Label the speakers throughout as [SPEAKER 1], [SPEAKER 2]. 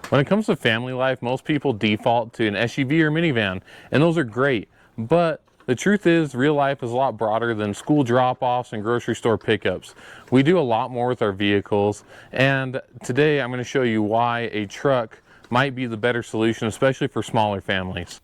[SPEAKER 1] When it comes to family life, most people default to an SUV or minivan, and those are great. But the truth is, real life is a lot broader than school drop-offs and grocery store pickups. We do a lot more with our vehicles, and today I'm going to show you why a truck might be the better solution, especially for smaller families.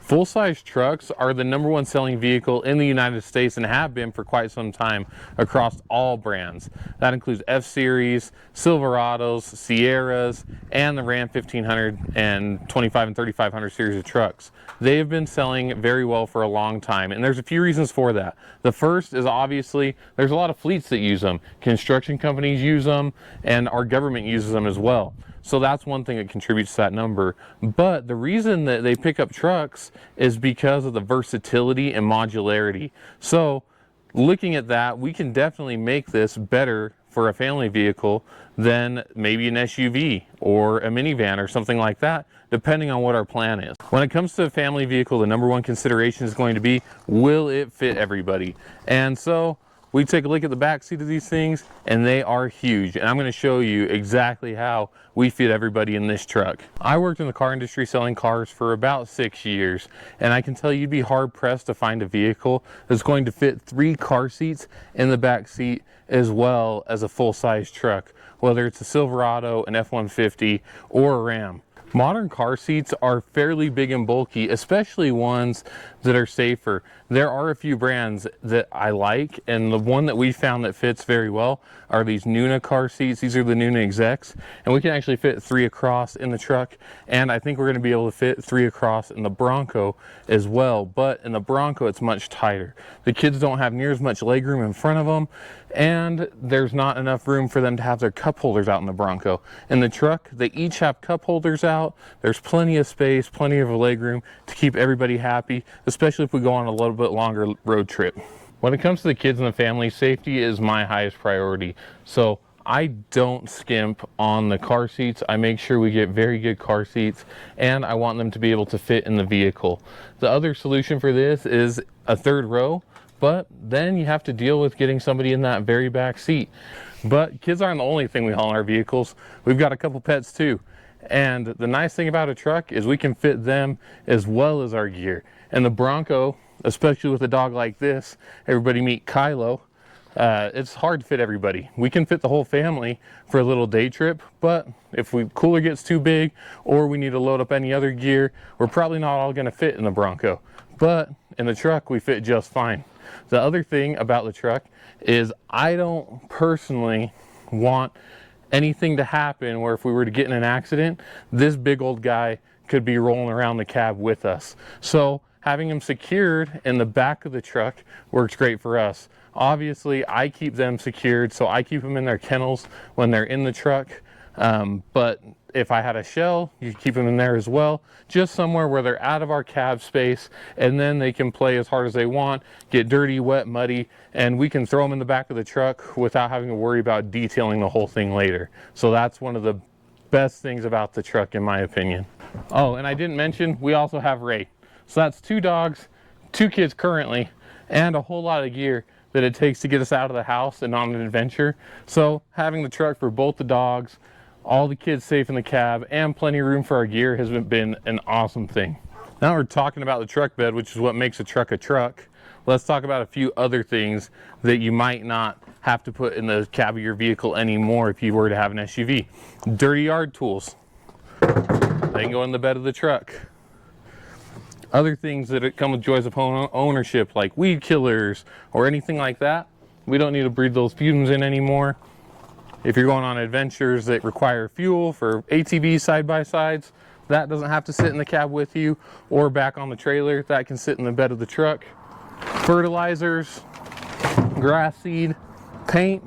[SPEAKER 1] Full-size trucks are the #1 selling vehicle in the United States and have been for quite some time across all brands. That includes F-Series, Silverados, Sierras, and the Ram 1500 and 25 and 3500 series of trucks. They have been selling very well for a long time, and there's a few reasons for that. The first is obviously there's a lot of fleets that use them. Construction companies use them, and our government uses them as well. So that's one thing that contributes to that number. But the reason that they pick up trucks is because of the versatility and modularity. So looking at that, we can definitely make this better for a family vehicle than maybe an SUV or a minivan or something like that, depending on what our plan is. When it comes to a family vehicle, the #1 consideration is going to be, will it fit everybody? And so we take a look at the back seat of these things, and they are huge. And I'm going to show you exactly how we fit everybody in this truck. I worked in the car industry selling cars for about 6 years, and I can tell you you'd be hard pressed to find a vehicle that's going to fit 3 car seats in the back seat as well as a full-size truck, whether it's a Silverado, an F-150, or a Ram. Modern car seats are fairly big and bulky, especially ones that are safer. There are a few brands that I like, and the one that we found that fits very well are these Nuna car seats. These are the Nuna Execs, and we can actually fit 3 across in the truck, and I think we're going to be able to fit 3 across in the Bronco as well. But in the Bronco, it's much tighter. The kids don't have near as much leg room in front of them, and there's not enough room for them to have their cup holders out in the Bronco. In the truck, they each have cup holders out. There's plenty of space, plenty of leg room to keep everybody happy, especially if we go on a little bit longer road trip. When it comes to the kids and the family, safety is my highest priority. So I don't skimp on the car seats. I make sure we get very good car seats, and I want them to be able to fit in the vehicle. The other solution for this is a 3rd row, but then you have to deal with getting somebody in that very back seat. But kids aren't the only thing we haul in our vehicles. We've got a couple pets too. And the nice thing about a truck is we can fit them as well as our gear. And the Bronco, especially with a dog like this, everybody meet Kylo, it's hard to fit everybody. We can fit the whole family for a little day trip, but if cooler gets too big or we need to load up any other gear, we're probably not all going to fit in the Bronco. But in the truck, we fit just fine. The other thing about the truck is I don't personally want anything to happen where if we were to get in an accident, this big old guy could be rolling around the cab with us. So having him secured in the back of the truck works great for us. Obviously, I keep them secured, so I keep them in their kennels when they're in the truck. But if I had a shell, you keep them in there as well, just somewhere where they're out of our cab space, and then they can play as hard as they want, get dirty, wet, muddy, and we can throw them in the back of the truck without having to worry about detailing the whole thing later. So that's one of the best things about the truck, in my opinion. Oh, and I didn't mention, we also have Ray. So that's 2 dogs, 2 kids currently, and a whole lot of gear that it takes to get us out of the house and on an adventure. So having the truck for both the dogs, all the kids safe in the cab, and plenty of room for our gear has been an awesome thing. Now we're talking about the truck bed, which is what makes a truck a truck. Let's talk about a few other things that you might not have to put in the cab of your vehicle anymore if you were to have an SUV. Dirty yard tools. They can go in the bed of the truck. Other things that come with joys of home ownership, like weed killers or anything like that, we don't need to breathe those fumes in anymore. If you're going on adventures that require fuel for ATVs, side-by-sides, that doesn't have to sit in the cab with you or back on the trailer. That can sit in the bed of the truck. Fertilizers, grass seed, paint.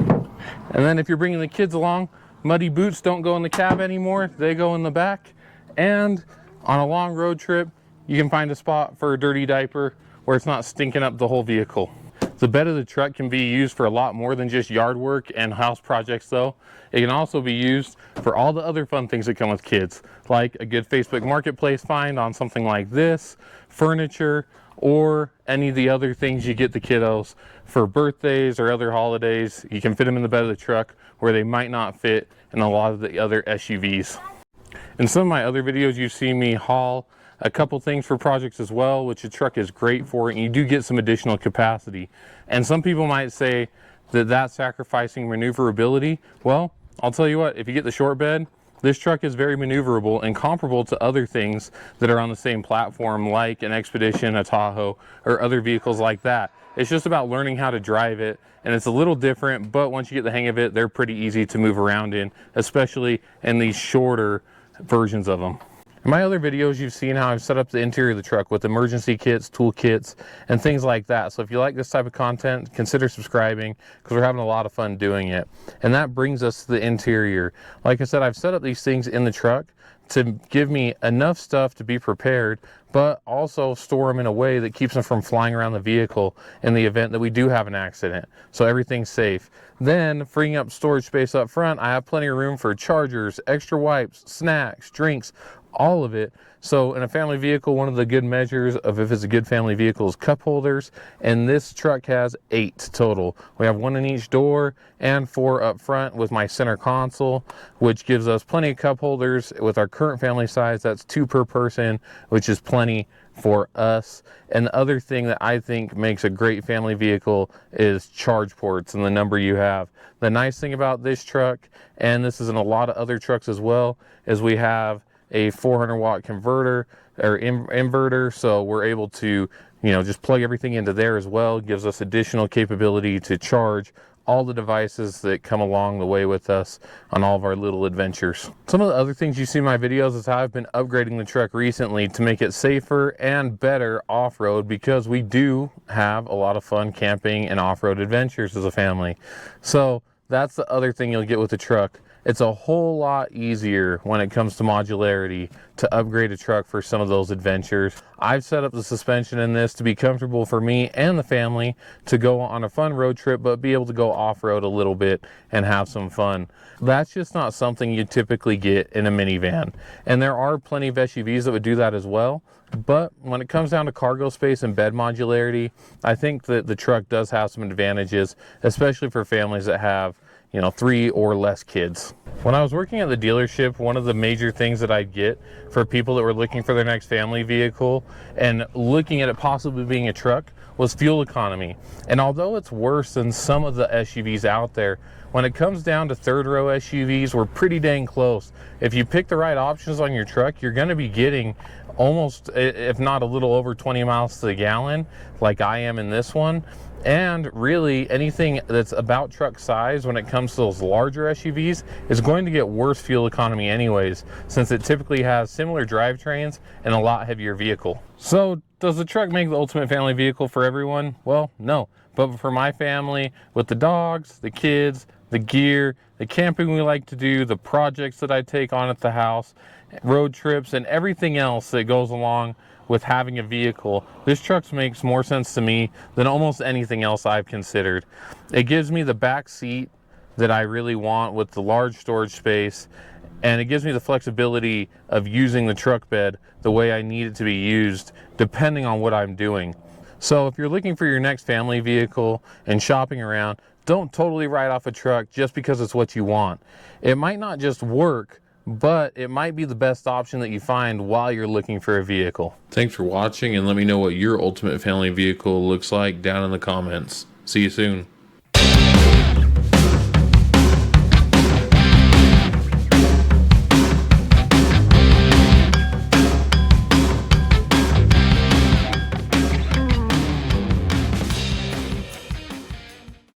[SPEAKER 1] And then if you're bringing the kids along, muddy boots don't go in the cab anymore. They go in the back. And on a long road trip, you can find a spot for a dirty diaper where it's not stinking up the whole vehicle. The bed of the truck can be used for a lot more than just yard work and house projects though. It can also be used for all the other fun things that come with kids, like a good Facebook Marketplace find on something like this, furniture, or any of the other things you get the kiddos for birthdays or other holidays. You can fit them in the bed of the truck where they might not fit in a lot of the other SUVs. In some of my other videos, you've seen me haul a couple things for projects as well, which the truck is great for, and you do get some additional capacity. And some people might say that that's sacrificing maneuverability. Well, I'll tell you what, if you get the short bed, this truck is very maneuverable and comparable to other things that are on the same platform, like an Expedition, a Tahoe, or other vehicles like that. It's just about learning how to drive it, and it's a little different, but once you get the hang of it, they're pretty easy to move around in, especially in these shorter versions of them. In my other videos, you've seen how I've set up the interior of the truck with emergency kits, tool kits, and things like that. So if you like this type of content, consider subscribing, because we're having a lot of fun doing it. And that brings us to the interior. Like I said, I've set up these things in the truck to give me enough stuff to be prepared, but also store them in a way that keeps them from flying around the vehicle in the event that we do have an accident. So everything's safe. Then, freeing up storage space up front, I have plenty of room for chargers, extra wipes, snacks, drinks, all of it. So in a family vehicle, one of the good measures of if it's a good family vehicle is cup holders, and this truck has 8 total. We have 1 in each door and 4 up front with my center console, which gives us plenty of cup holders. With our current family size, that's 2 per person, which is plenty for us. And the other thing that I think makes a great family vehicle is charge ports and the number you have. The nice thing about this truck, and this is in a lot of other trucks as well, is we have a 400 watt converter or inverter, so we're able to, just plug everything into there as well. It gives us additional capability to charge all the devices that come along the way with us on all of our little adventures. Some of the other things you see in my videos is how I've been upgrading the truck recently to make it safer and better off-road, because we do have a lot of fun camping and off-road adventures as a family. So that's the other thing you'll get with the truck. It's a whole lot easier when it comes to modularity to upgrade a truck for some of those adventures. I've set up the suspension in this to be comfortable for me and the family to go on a fun road trip, but be able to go off-road a little bit and have some fun. That's just not something you typically get in a minivan. And there are plenty of SUVs that would do that as well. But when it comes down to cargo space and bed modularity, I think that the truck does have some advantages, especially for families that have 3 or less kids. When I was working at the dealership, one of the major things that I'd get for people that were looking for their next family vehicle and looking at it possibly being a truck was fuel economy. And although it's worse than some of the SUVs out there, when it comes down to third row SUVs, we're pretty dang close. If you pick the right options on your truck, you're going to be getting almost, if not a little over 20 miles to the gallon, like I am in this one. And really anything that's about truck size when it comes to those larger SUVs is going to get worse fuel economy anyways, since it typically has similar drivetrains and a lot heavier vehicle. So does the truck make the ultimate family vehicle for everyone? Well, no. But for my family, with the dogs, the kids, the gear, the camping we like to do, the projects that I take on at the house, road trips, and everything else that goes along with having a vehicle, this truck makes more sense to me than almost anything else I've considered. It gives me the back seat that I really want with the large storage space, and it gives me the flexibility of using the truck bed the way I need it to be used depending on what I'm doing. So if you're looking for your next family vehicle and shopping around, don't totally write off a truck just because it's what you want. It might not just work, but it might be the best option that you find while you're looking for a vehicle. Thanks for watching, and let me know what your ultimate family vehicle looks like down in the comments. See you soon.